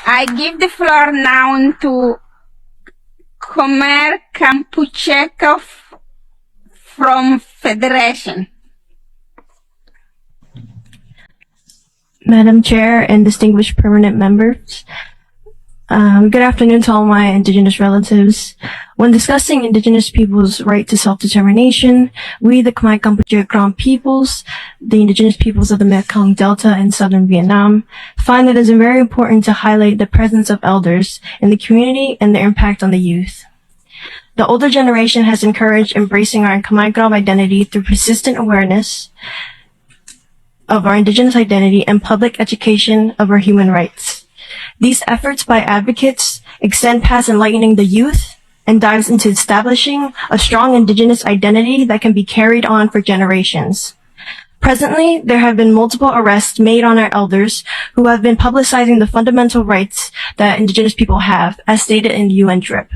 I give the floor now to Khmer-Krom Youth from Federation. Madam Chair and distinguished permanent members, good afternoon to all my Indigenous relatives. When discussing Indigenous peoples' right to self-determination, we, the Khmer-Krom peoples, the Indigenous peoples of the Mekong Delta in southern Vietnam, find that it is very important to highlight the presence of elders in the community and their impact on the youth. The older generation has encouraged embracing our Khmer-Krom identity through persistent awareness of our Indigenous identity and public education of our human rights. These efforts by advocates extend past enlightening the youth and dives into establishing a strong Indigenous identity that can be carried on for generations. Presently, there have been multiple arrests made on our elders who have been publicizing the fundamental rights that Indigenous people have, as stated in the UN DRIP.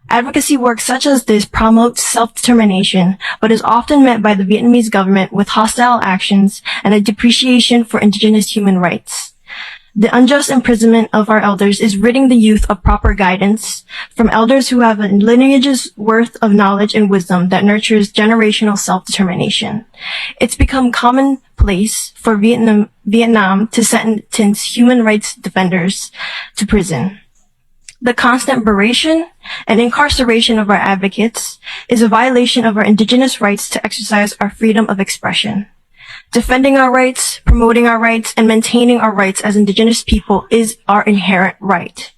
Advocacy work such as this promotes self-determination, but is often met by the Vietnamese government with hostile actions and a depreciation for Indigenous human rights. The unjust imprisonment of our elders is ridding the youth of proper guidance from elders who have a lineage's worth of knowledge and wisdom that nurtures generational self-determination. It's become commonplace for Vietnam to sentence human rights defenders to prison. The constant beration and incarceration of our advocates is a violation of our Indigenous rights to exercise our freedom of expression. Defending our rights, promoting our rights, and maintaining our rights as Indigenous people is our inherent right.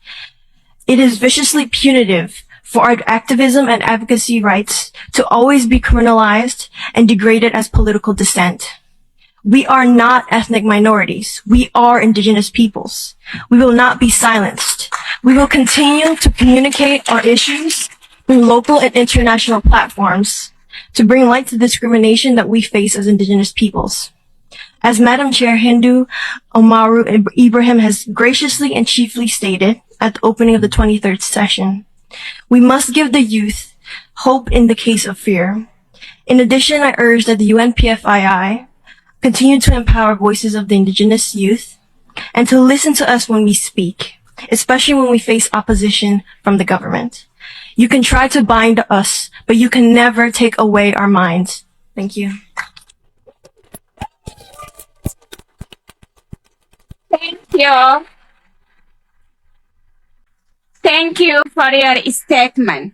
It is viciously punitive for our activism and advocacy rights to always be criminalized and degraded as political dissent. We are not ethnic minorities. We are Indigenous peoples. We will not be silenced. We will continue to communicate our issues through local and international platforms to bring light to the discrimination that we face as Indigenous peoples. As Madam Chair Hindu Omaru Ibrahim has graciously and chiefly stated at the opening of the 23rd session, we must give the youth hope in the case of fear. In addition, I urge that the UNPFII continue to empower voices of the Indigenous youth and to listen to us when we speak, especially when we face opposition from the government. You can try to bind us, but you can never take away our minds. Thank you. Thank you. Thank you for your statement.